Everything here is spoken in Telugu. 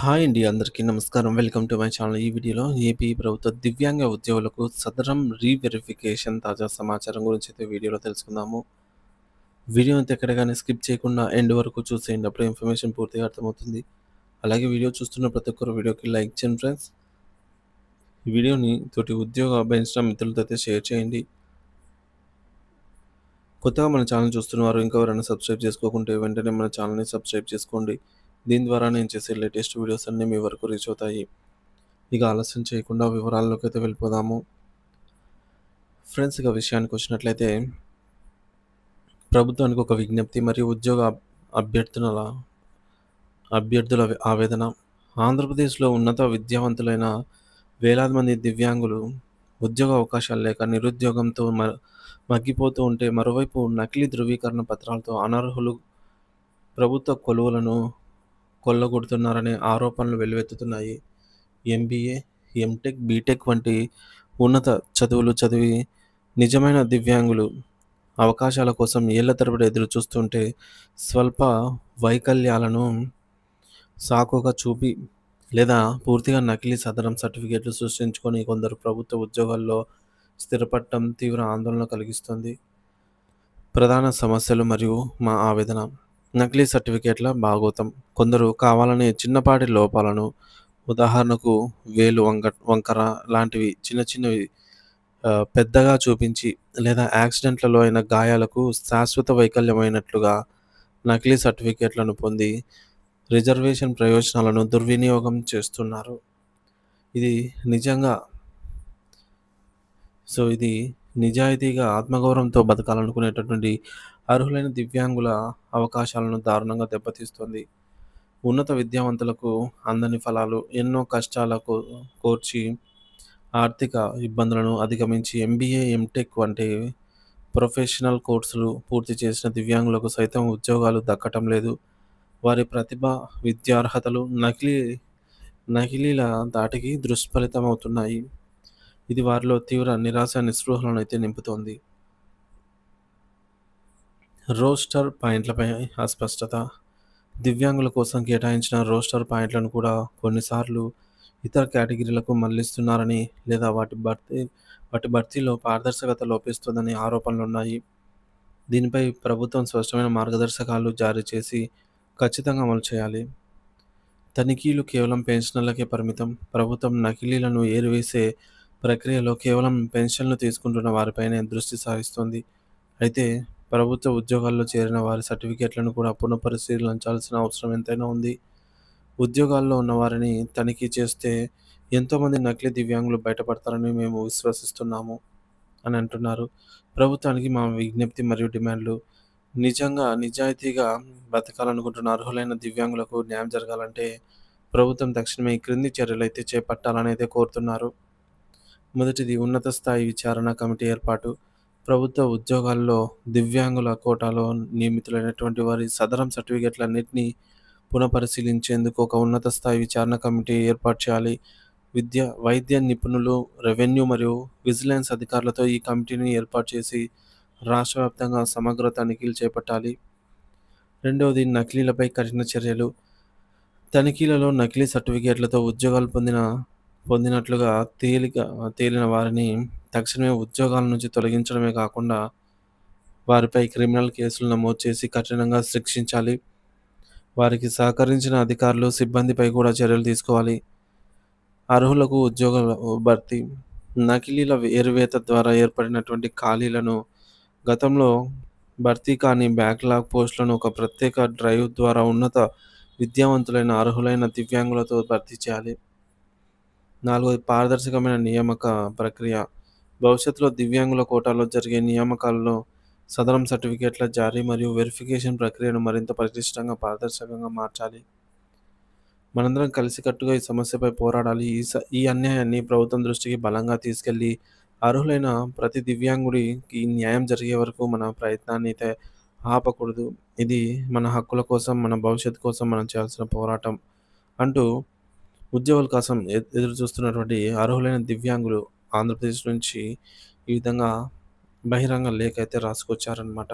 హాయ్ అండి. అందరికీ నమస్కారం. Welcome to my channel. ఈ వీడియోలో ఏపీ ప్రభుత్వ దివ్యాంగ ఉద్యోగులకు సదరం రీవెరిఫికేషన్ తాజా సమాచారం గురించి అయితే వీడియోలో తెలుసుకుందాము. వీడియోని అయితే ఎక్కడ గాని స్కిప్ చేయకుండా ఎండ్ వరకు చూసేయండి. అప్పుడే ఇన్ఫర్మేషన్ పూర్తిగా అర్థమవుతుంది. అలాగే వీడియో చూస్తున్న ప్రతి ఒక్కరు వీడియోకి లైక్ చేయండి ఫ్రెండ్స్. ఈ వీడియోని తోటి ఉద్యోగ అభ్యయించిన మిత్రులతో అయితే షేర్ చేయండి. కొత్తగా మన ఛానల్ చూస్తున్నవారు ఇంకా ఎవరైనా సబ్స్క్రైబ్ చేసుకోకుంటే వెంటనే మన ఛానల్ని సబ్స్క్రైబ్ చేసుకోండి. దీని ద్వారా నేను చేసే లేటెస్ట్ వీడియోస్ అన్నీ మీ వరకు రీచ్ అవుతాయి. ఇక ఆలస్యం చేయకుండా వివరాల్లోకి అయితే వెళ్ళిపోదాము. ఫ్రెండ్స్, ఇక విషయానికి వచ్చినట్లయితే ప్రభుత్వానికి ఒక విజ్ఞప్తి మరియు ఉద్యోగ అభ్యర్థుల అభ్యర్థుల ఆవేదన. ఆంధ్రప్రదేశ్లో ఉన్నత విద్యావంతులైన వేలాది మంది దివ్యాంగులు ఉద్యోగ అవకాశాలు లేక నిరుద్యోగంతో మగ్గిపోతూ ఉంటే, మరోవైపు నకిలీ ధృవీకరణ పత్రాలతో అనర్హులు ప్రభుత్వ కొలువులను కొల్లగొడుతున్నారనే ఆరోపణలు వెల్లువెత్తుతున్నాయి. ఎంబీఏ, ఎంటెక్, బీటెక్ వంటి ఉన్నత చదువులు చదివి నిజమైన దివ్యాంగులు అవకాశాల కోసం ఏళ్ల తరబడి ఎదురుచూస్తుంటే, స్వల్ప వైకల్యాలను సాకుగా చూపి లేదా పూర్తిగా నకిలీ సదరం సర్టిఫికేట్లు సృష్టించుకొని కొందరు ప్రభుత్వ ఉద్యోగాల్లో స్థిరపడటం తీవ్ర ఆందోళన కలిగిస్తుంది. ప్రధాన సమస్యలు మరియు మా ఆవేదన. నకిలీ సర్టిఫికేట్ల భాగోతం. కొందరు కావాలని చిన్నపాటి లోపాలను, ఉదాహరణకు వేలు వంకర లాంటివి చిన్న చిన్నవి పెద్దగా చూపించి, లేదా యాక్సిడెంట్లలో అయిన గాయాలకు శాశ్వత వైకల్యమైనట్లుగా నకిలీ సర్టిఫికేట్లను పొంది రిజర్వేషన్ ప్రయోజనాలను దుర్వినియోగం చేస్తున్నారు. ఇది నిజంగా ఇది నిజాయితీగా ఆత్మగౌరవంతో బతకాలనుకునేటటువంటి అర్హులైన దివ్యాంగుల అవకాశాలను దారుణంగా దెబ్బతీస్తుంది. ఉన్నత విద్యావంతులకు అందని ఫలాలు. ఎన్నో కష్టాలకు కోర్చి ఆర్థిక ఇబ్బందులను అధిగమించి ఎంబీఏ, ఎంటెక్ వంటి ప్రొఫెషనల్ కోర్సులు పూర్తి చేసిన దివ్యాంగులకు సైతం ఉద్యోగాలు దక్కటం లేదు. వారి ప్రతిభ, విద్యార్హతలు నకిలీల దాటికి దుష్ఫలితమవుతున్నాయి. ఇది వారిలో తీవ్ర నిరాశ, నిస్పృహలను అయితే నింపుతోంది. రోస్టర్ పాయింట్లపై అస్పష్టత. దివ్యాంగుల కోసం కేటాయించిన రోస్టర్ పాయింట్లను కూడా కొన్నిసార్లు ఇతర కేటగిరీలకు మళ్లిస్తున్నారని, లేదా వాటి భర్తీలో పారదర్శకత లోపిస్తుందని ఆరోపణలున్నాయి. దీనిపై ప్రభుత్వం స్పష్టమైన మార్గదర్శకాలు జారీ చేసి ఖచ్చితంగా అమలు చేయాలి. తనిఖీలు కేవలం పెన్షనర్లకే పరిమితం. ప్రభుత్వం నకిలీలను ఏరివేసే ప్రక్రియలో కేవలం పెన్షన్లు తీసుకుంటున్న వారిపైనే దృష్టి సారిస్తుంది. అయితే ప్రభుత్వ ఉద్యోగాల్లో చేరిన వారి సర్టిఫికేట్లను కూడా పునఃపరిశీలించాల్సిన అవసరం ఎంతైనా ఉంది. ఉద్యోగాల్లో ఉన్న వారిని తనిఖీ చేస్తే ఎంతోమంది నకిలీ దివ్యాంగులు బయటపడతారని మేము విశ్వసిస్తున్నాము అని అంటున్నారు. ప్రభుత్వానికి మా విజ్ఞప్తి మరియు డిమాండ్లు. నిజంగా నిజాయితీగా బతకాలనుకుంటున్న అర్హులైన దివ్యాంగులకు న్యాయం జరగాలంటే ప్రభుత్వం తక్షణమే ఈ క్రింది చర్యలు అయితే చేపట్టాలని అయితే కోరుతున్నారు. మొదటిది, ఉన్నత స్థాయి విచారణ కమిటీ ఏర్పాటు. ప్రభుత్వ ఉద్యోగాల్లో దివ్యాంగుల కోటాలో నియమితులైనటువంటి వారి సదరం సర్టిఫికేట్లన్నింటినీ పునఃపరిశీలించేందుకు ఒక ఉన్నత స్థాయి విచారణ కమిటీ ఏర్పాటు చేయాలి. వైద్య నిపుణులు, రెవెన్యూ మరియు విజిలెన్స్ అధికారులతో ఈ కమిటీని ఏర్పాటు చేసి రాష్ట్ర వ్యాప్తంగా సమగ్ర తనిఖీలు చేపట్టాలి. రెండవది, నకిలీలపై కఠిన చర్యలు. తనిఖీలలో నకిలీ సర్టిఫికేట్లతో ఉద్యోగాలు పొందినట్లుగా తేలిన వారిని తక్షణమే ఉద్యోగాల నుంచి తొలగించడమే కాకుండా వారిపై క్రిమినల్ కేసులు నమోదు చేసి కఠినంగా శిక్షించాలి. వారికి సహకరించిన అధికారులు, సిబ్బందిపై కూడా చర్యలు తీసుకోవాలి. అర్హులకు ఉద్యోగాల భర్తీ. నకిలీల ఏరివేత ద్వారా ఏర్పడినటువంటి ఖాళీలను, గతంలో భర్తీ కాని బ్యాక్లాగ్ పోస్టులను ఒక ప్రత్యేక డ్రైవ్ ద్వారా ఉన్నత విద్యావంతులైన అర్హులైన దివ్యాంగులతో భర్తీ చేయాలి. నాలుగవది, పారదర్శకమైన నియామక ప్రక్రియ. భవిష్యత్తులో దివ్యాంగుల కోటాలో జరిగే నియామకాలలో సదరం సర్టిఫికేట్ల జారీ మరియు వెరిఫికేషన్ ప్రక్రియను మరింత పటిష్టంగా, పారదర్శకంగా మార్చాలి. మనందరం కలిసికట్టుగా ఈ సమస్యపై పోరాడాలి. ఈ అన్యాయాన్ని ప్రభుత్వం దృష్టికి బలంగా తీసుకెళ్లి అర్హులైన ప్రతి దివ్యాంగుడికి న్యాయం జరిగే వరకు మన ప్రయత్నాన్ని అయితే ఆపకూడదు. ఇది మన హక్కుల కోసం, మన భవిష్యత్తు కోసం మనం చేయాల్సిన పోరాటం అంటూ ఉద్యోగుల కోసం ఎదురు చూస్తున్నటువంటి అర్హులైన దివ్యాంగులు ఆంధ్రప్రదేశ్ నుంచి ఈ విధంగా బహిరంగ లేఖ అయితే రాసుకొచ్చారనమాట.